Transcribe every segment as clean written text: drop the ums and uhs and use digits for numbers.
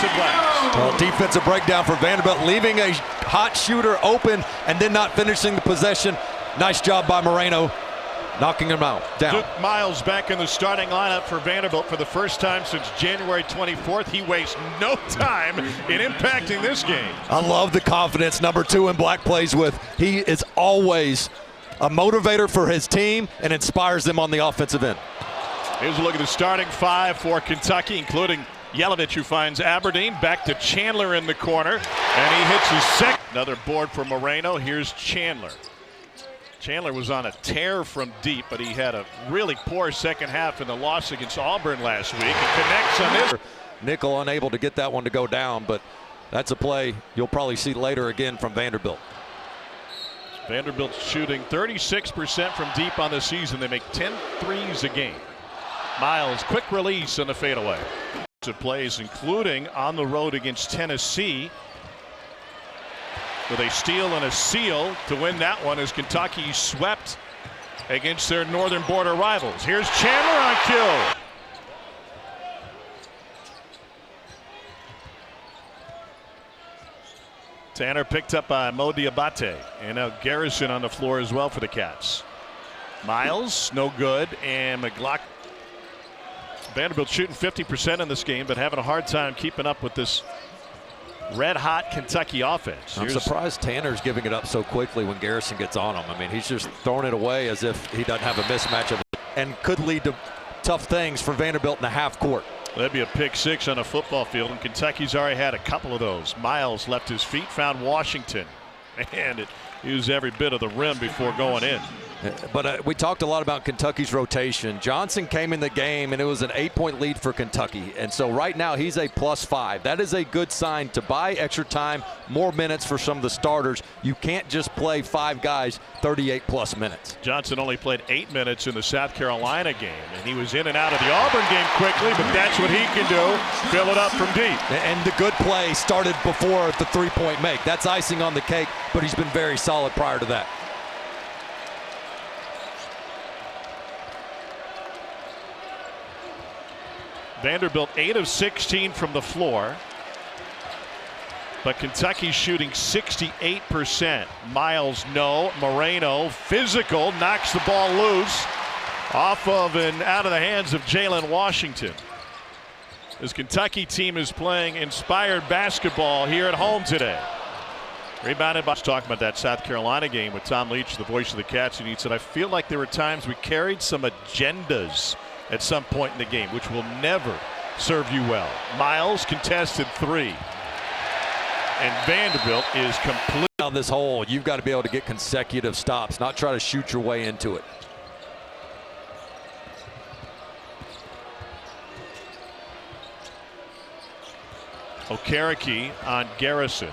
defensive glass. Well, defensive breakdown for Vanderbilt, leaving a hot shooter open and then not finishing the possession. Nice job by Moreno, knocking him out, down. Duke Miles back in the starting lineup for Vanderbilt for the first time since January 24th. He wastes no time in impacting this game. I love the confidence number 2 in Black plays with. He is always a motivator for his team and inspires them on the offensive end. Here's a look at the starting 5 for Kentucky, including Yelovich, who finds Aberdeen. Back to Chandler in the corner, and he hits his second. Another board for Moreno. Here's Chandler. Chandler was on a tear from deep, but he had a really poor second half in the loss against Auburn last week. And connects on this. Nickel unable to get that one to go down, but that's a play you'll probably see later again from Vanderbilt. Vanderbilt's shooting 36% from deep on the season. They make 10 threes a game. Miles, quick release on the fadeaway. Plays, including on the road against Tennessee, with a steal and a seal to win that one as Kentucky swept against their northern border rivals. Here's Chandler on kill. Tanner picked up by Mo Diabate, and now Garrison on the floor as well for the Cats. Miles, no good, and McLaughlin. Vanderbilt shooting 50% in this game, but having a hard time keeping up with this red-hot Kentucky offense. I'm surprised Tanner's giving it up so quickly when Garrison gets on him. I mean, he's just throwing it away as if he doesn't have a mismatch of it, and could lead to tough things for Vanderbilt in the half court. That'd be a pick 6 on a football field, and Kentucky's already had a couple of those. Miles left his feet, found Washington, and it used every bit of the rim before going in. But we talked a lot about Kentucky's rotation. Johnson came in the game, and it was an 8-point lead for Kentucky. And so right now he's a +5. That is a good sign to buy extra time, more minutes for some of the starters. You can't just play 5 guys 38+ minutes. Johnson only played 8 minutes in the South Carolina game, and he was in and out of the Auburn game quickly, but that's what he can do, fill it up from deep. And the good play started before the 3-point make. That's icing on the cake, but he's been very solid prior to that. Vanderbilt 8 of 16 from the floor, but Kentucky's shooting 68%. Miles, no. Moreno, physical, knocks the ball loose off of and out of the hands of Jalen Washington. This Kentucky team is playing inspired basketball here at home today. Rebounded by talking about that South Carolina game with Tom Leach, the voice of the Cats, and he said, I feel like there were times we carried some agendas at some point in the game, which will never serve you well. Miles, contested 3. And Vanderbilt is complete. On this hole, you've got to be able to get consecutive stops, not try to shoot your way into it. Okereke on Garrison.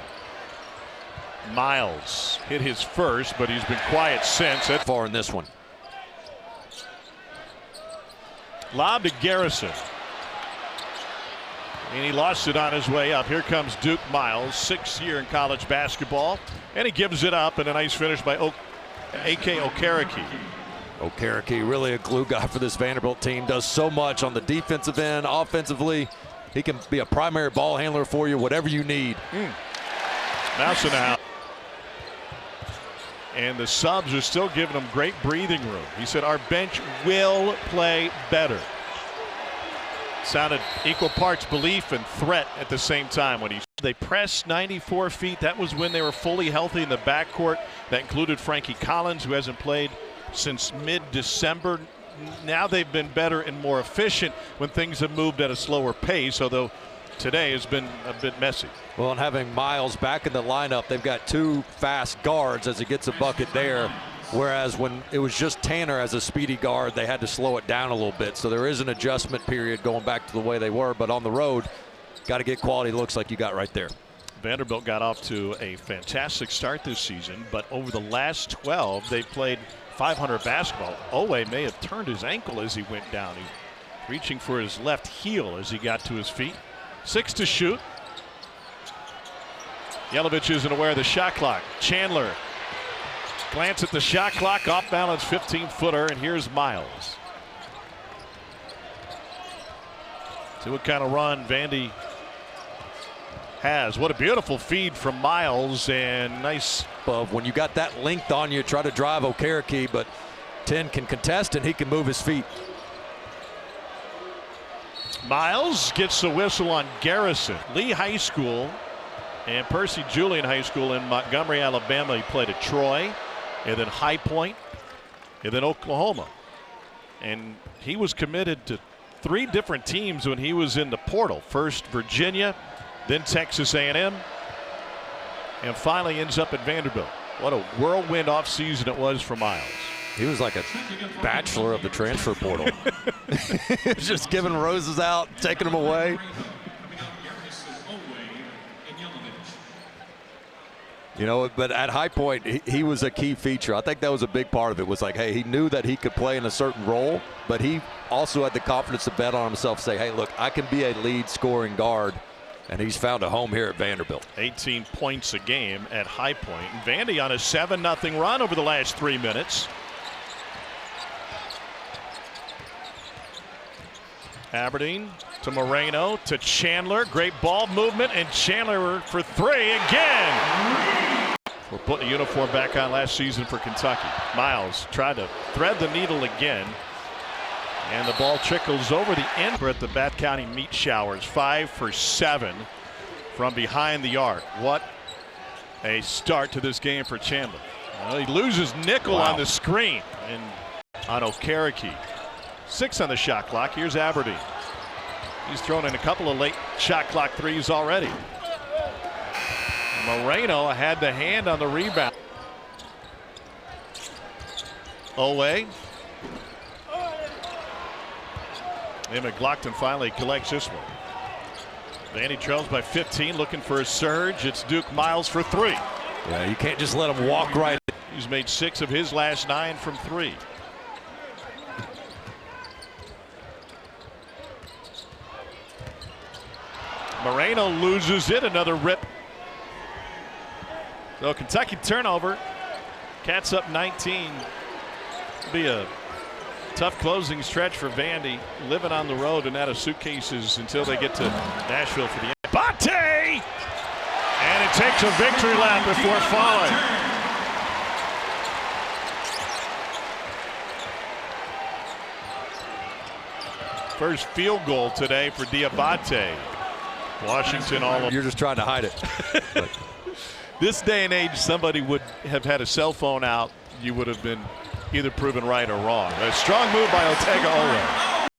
Miles hit his first, but he's been quiet since. That far in this one. Lob to Garrison. And he lost it on his way up. Here comes Duke Miles, 6th year in college basketball. And he gives it up, and a nice finish by A.K. Okereke. Okereke, really a glue guy for this Vanderbilt team. Does so much on the defensive end, offensively. He can be a primary ball handler for you, whatever you need. Mouse in the house. And the subs are still giving him great breathing room. He said, our bench will play better. Sounded equal parts belief and threat at the same time when they pressed 94 feet. That was when they were fully healthy in the backcourt. That included Frankie Collins, who hasn't played since mid-December. Now they've been better and more efficient when things have moved at a slower pace, although today has been a bit messy. Well, and having Miles back in the lineup, they've got 2 fast guards as he gets a bucket there. Whereas when it was just Tanner as a speedy guard, they had to slow it down a little bit. So there is an adjustment period going back to the way they were. But on the road, got to get quality looks like you got right there. Vanderbilt got off to a fantastic start this season, but over the last 12, they played 500 basketball. Owe may have turned his ankle as he went down. He reaching for his left heel as he got to his feet. 6 to shoot. Yelovich isn't aware of the shot clock. Chandler, glance at the shot clock, off balance 15-footer, and here's Miles. See what kind of run Vandy Has. What a beautiful feed from Miles, and nice. When you got that length on you, try to drive Okereke, but 10 can contest and he can move his feet. Miles gets the whistle on Garrison. Lee High School and Percy Julian High School in Montgomery, Alabama. He played at Troy, and then High Point, and then Oklahoma. And he was committed to 3 different teams when he was in the portal. First Virginia, then Texas A&M, and finally ends up at Vanderbilt. What a whirlwind offseason it was for Miles. He was like a bachelor of the transfer portal. He was just giving roses out, taking them away. You know, but at High Point, he was a key feature. I think that was a big part of it. Was like, hey, he knew that he could play in a certain role, but he also had the confidence to bet on himself, say, hey, look, I can be a lead scoring guard. And he's found a home here at Vanderbilt. 18 points a game at High Point. And Vandy on a 7-0 run over the last 3 minutes. Aberdeen to Moreno to Chandler. Great ball movement, and Chandler for 3 again. We're putting a uniform back on last season for Kentucky. Miles tried to thread the needle again. And the ball trickles over the end. We're at the Bath County Meat Showers. 5 for 7 from behind the arc. What a start to this game for Chandler. Well, he loses nickel on the screen. And on Okereke. 6 on the shot clock. Here's Aberdeen. He's thrown in a couple of late shot clock threes already. Moreno had the hand on the rebound. Owe. And McLaughlin finally collects this one. Vandy trails by 15, looking for a surge. It's Duke Miles for 3. Yeah, you can't just let him walk right. He's made 6 of his last 9 from 3. Moreno loses it. Another rip. So Kentucky turnover. Cats up 19. It'll be a tough closing stretch for Vandy, living on the road and out of suitcases until they get to Nashville for the end. Bate! And it takes a victory lap before falling. First field goal today for Diabate. Washington all over. You're just trying to hide it. This day and age, somebody would have had a cell phone out. You would have been either proven right or wrong. A strong move by Otega Oweh.